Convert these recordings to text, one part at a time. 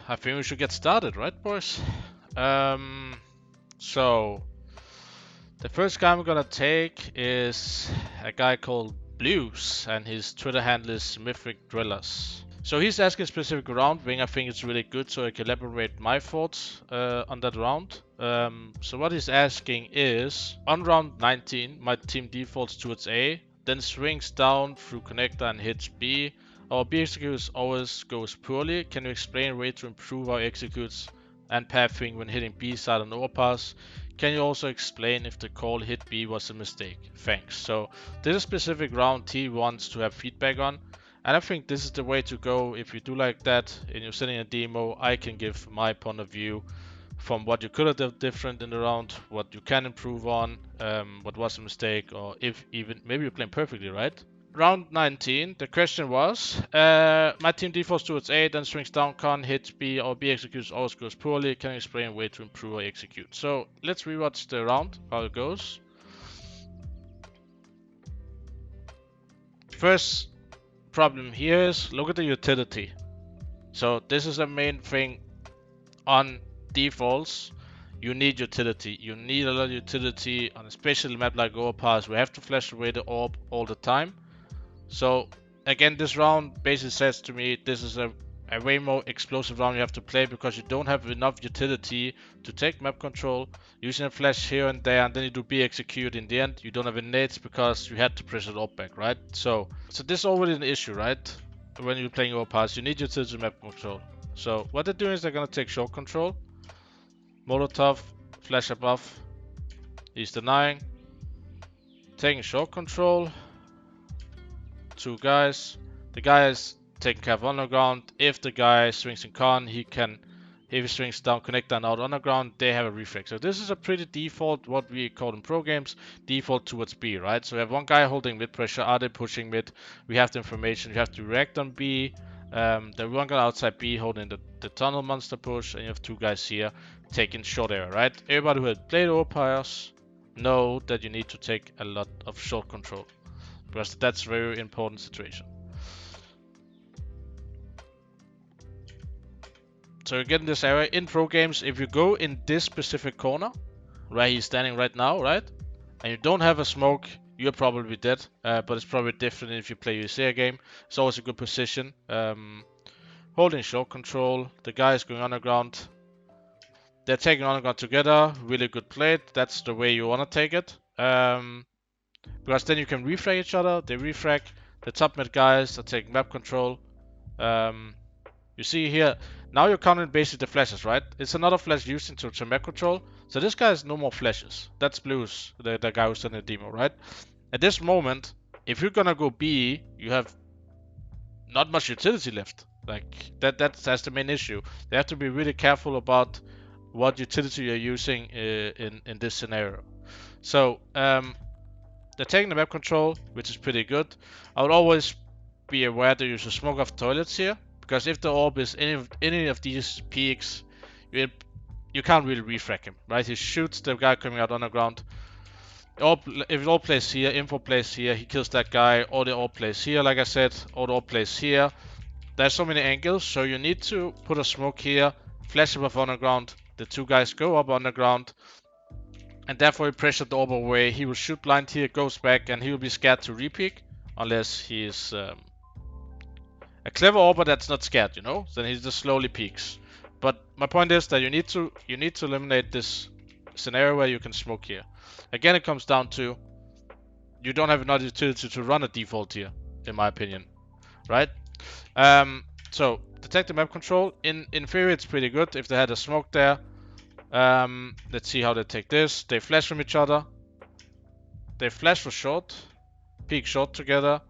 I think we should get started, right, boys? So the first guy I'm gonna take is a guy called Blues, and his Twitter handle is Mythic Drillers. So he's asking a specific round wing. I think it's really good, so I can elaborate my thoughts on that round. So what he's asking is, on round 19, my team defaults towards A, then swings down through connector and hits B. Our B executes always goes poorly. Can you explain a way to improve our executes and pathing when hitting B side on overpass? Can you also explain if the call hit B was a mistake? Thanks. So this is a specific round T wants to have feedback on. And I think this is the way to go. If you do like that and you're sending a demo, I can give my point of view from what you could have done different in the round, what you can improve on, what was a mistake, or if even maybe you're playing perfectly, right? Round 19, the question was, my team defaults towards A, then swings down con, hits B, or B executes always goes poorly. Can you explain a way to improve or execute? So let's rewatch the round, how it goes. First problem here is, look at the utility. So this is the main thing on defaults. You need utility. You need a lot of utility on a special map like Overpass. We have to flash away the orb all the time. So again, this round basically says to me this is a way more explosive round you have to play because you don't have enough utility to take map control. Using a flash here and there, and then you do B execute in the end. You don't have any nades because you had to press it orb back, right? So this is already an issue, right? When you're playing Overpass, you need utility map control. So what they're doing is they're gonna take short control. Molotov, flash above. He's denying. Taking short control. Two guys. The guy is taking care of underground. If the guy swings in con, he can, if he swings down, connect and out underground, they have a reflex. So this is a pretty default, what we call in pro games, default towards B, right? So we have one guy holding mid pressure, are they pushing mid? We have the information, we have to react on B. Then one guy outside B holding the tunnel monster push, and you have two guys here taking short area, right? Everybody who has played Overpass know that you need to take a lot of short control, because that's a very important situation. So you get in this area in pro games, if you go in this specific corner where he's standing right now, right, and you don't have a smoke, you're probably dead. But it's probably different if you play UCA game. It's always a good position. Holding short control, the guy is going underground. They're taking underground together, really good play. That's the way you want to take it. Because then you can refrag each other. They refrag. The top mid guys are taking map control. You see here, now you're counting basically the flashes, right? It's another flash used into map control. So this guy has no more flashes. That's Blues, the guy who's in the demo, right? At this moment, if you're gonna go B, you have not much utility left. Like that's the main issue. They have to be really careful about what utility you're using in this scenario. So they're taking the map control, which is pretty good. I would always be aware to use a smoke off toilets here, because if the orb is any of these peaks, you can't really refrag him, right? He shoots the guy coming out underground. If it all plays here, info plays here, he kills that guy, or the orb plays here, like I said, or the orb plays here. There's so many angles, so you need to put a smoke here, flash above underground, the two guys go up underground, and therefore he pressured the orb away. He will shoot blind here, goes back, and he will be scared to repeak, unless he is a clever orber that's not scared, you know? Then he just slowly peeks. But my point is that you need to eliminate this scenario where you can smoke here. Again, it comes down to you don't have enough utility to run a default here, in my opinion, right? So detect the map control. In theory, it's pretty good if they had a smoke there. Let's see how they take this. They flash from each other. They flash for short, peek short together.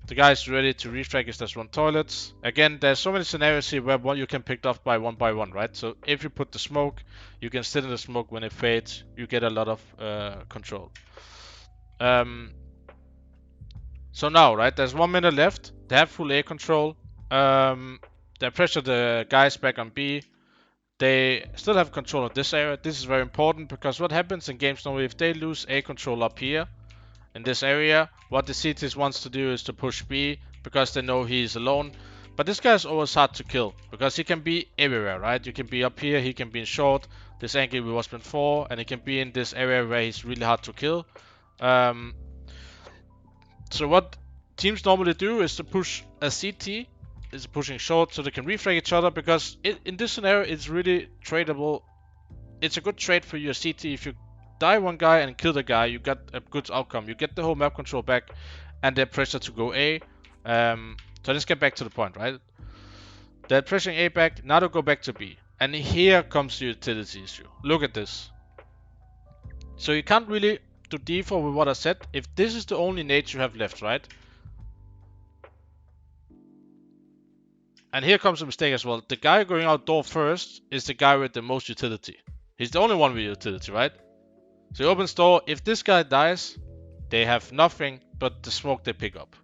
The guy is ready to refrag if there's one toilets. Again, there's so many scenarios here where you can pick off by one, right? So if you put the smoke, you can sit in the smoke when it fades. You get a lot of control. So now, right, there's 1 minute left. They have full A control. They pressure the guys back on B. They still have control of this area. This is very important because what happens in games normally, if they lose A control up here in this area, what the CTs wants to do is to push B because they know he's alone. But this guy is always hard to kill because he can be everywhere, right? You can be up here, he can be in short, this angle we was before, and he can be in this area where he's really hard to kill. So what teams normally do is to push a CT, is pushing short so they can refrag each other, because in this scenario it's really tradable. It's a good trade for your CT. If you die one guy and kill the guy, you got a good outcome. You get the whole map control back and they're pressure to go A. So let's get back to the point, right? They're pressuring A back, now they go back to B. And here comes the utility issue. Look at this. So you can't really do default with what I said if this is the only nade you have left, right? And here comes a mistake as well. The guy going out door first is the guy with the most utility. He's the only one with utility, right? So he opens door. If this guy dies, they have nothing but the smoke they pick up.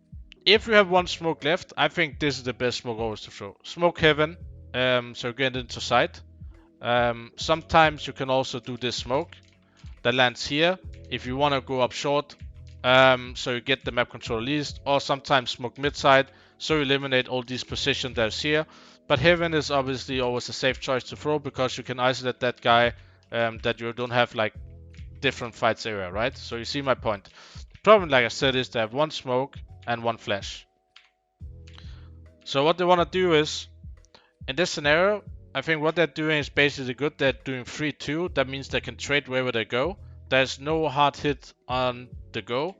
If you have one smoke left, I think this is the best smoke always to throw. Smoke heaven, so get into sight. Sometimes you can also do this smoke that lands here if you want to go up short, so you get the map control least, or sometimes smoke mid side, so you eliminate all these positions that's here. But heaven is obviously always a safe choice to throw because you can isolate that guy, that you don't have like different fights area, right? So you see my point. The problem, like I said, is they have one smoke and one flash. So what they want to do is, in this scenario, I think what they're doing is basically good. They're doing 3-2. That means they can trade wherever they go. There's no hard hit on the go.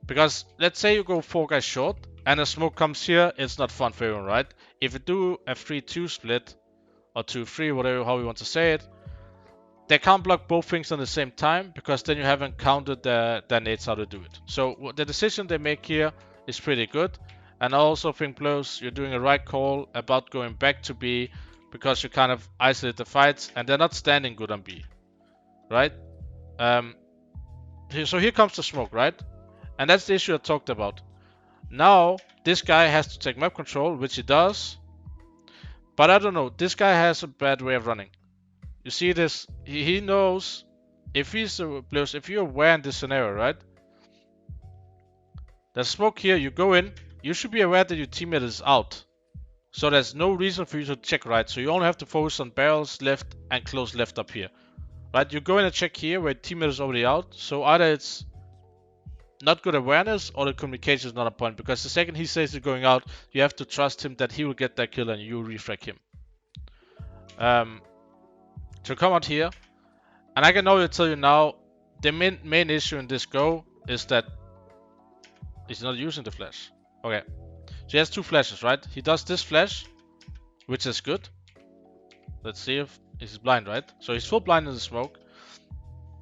Because let's say you go 4 guys short and a smoke comes here, it's not fun for everyone, right? If you do a 3-2 split, or 2-3, whatever, how you want to say it, they can't block both things at the same time because then you haven't counted their nades how to do it. So the decision they make here is pretty good. And I also think Blows, you're doing a right call about going back to B because you kind of isolate the fights and they're not standing good on B, right? So here comes the smoke, right? And that's the issue I talked about. Now this guy has to take map control, which he does. But I don't know, this guy has a bad way of running. You see this, he knows if he's Blues, if you're aware in this scenario, right? There's smoke here, you go in, you should be aware that your teammate is out. So there's no reason for you to check right. So you only have to focus on barrels left and close left up here. Right? You go in and check here where teammate is already out. So either it's not good awareness or the communication is not on point. Because the second he says he's going out, you have to trust him that he will get that kill and you refrag him. So come out here. And I can already tell you now, the main issue in this go is that he's not using the flash. Okay. So he has 2 flashes, right? He does this flash, which is good. Let's see if he's blind, right? So he's full blind in the smoke.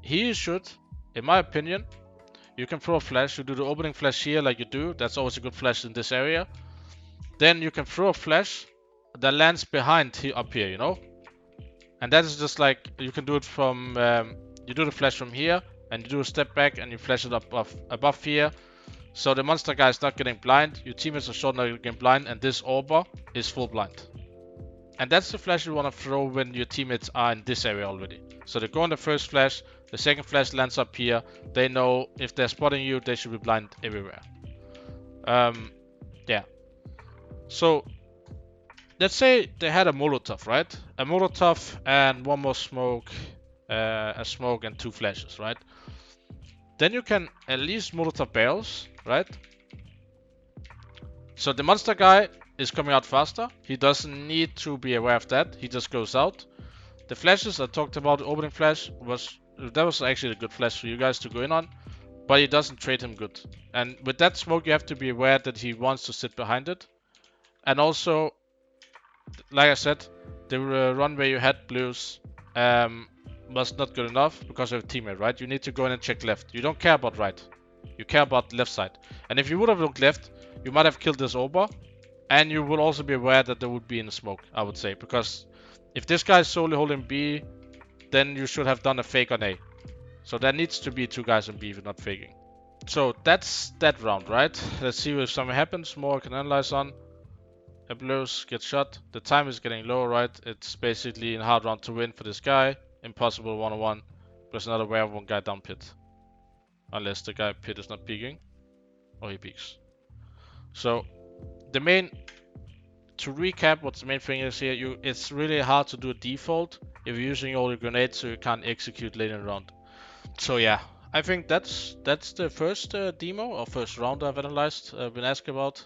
He should, in my opinion, you can throw a flash. You do the opening flash here like you do. That's always a good flash in this area. Then you can throw a flash that lands behind up here, you know? And that is just like, you can do it from, you do the flash from here, and you do a step back, and you flash it up above here. So the monster guy is not getting blind, your teammates are short not getting blind, and this Orber is full blind. And that's the flash you want to throw when your teammates are in this area already. So they go on the first flash, the second flash lands up here. They know if they're spotting you, they should be blind everywhere. Yeah. So let's say they had a Molotov, right? A Molotov and one more smoke, a smoke and 2 flashes, right? Then you can at least Molotov barrels, right? So the monster guy is coming out faster. He doesn't need to be aware of that. He just goes out. The flashes I talked about, the opening flash, that was actually a good flash for you guys to go in on. But he doesn't trade him good. And with that smoke, you have to be aware that he wants to sit behind it. And also, like I said, the run where you had Blues was not good enough because of a teammate, right? You need to go in and check left. You don't care about right. You care about left side. And if you would have looked left, you might have killed this Oba. And you would also be aware that there would be in the smoke, I would say. Because if this guy is solely holding B, then you should have done a fake on A. So there needs to be 2 guys on B if you're not faking. So that's that round, right? Let's see if something happens. More I can analyze on. Ablos gets shot. The time is getting low, right? It's basically a hard round to win for this guy. Impossible 1-on-1. There's not aware of one guy down pit. Unless the guy pit is not peeking. Or he peeks. So the main to recap, what the main thing is here, it's really hard to do a default if you're using all your grenades, so you can't execute late in the round. So yeah, I think that's the first demo or first round I've analyzed, been asked about.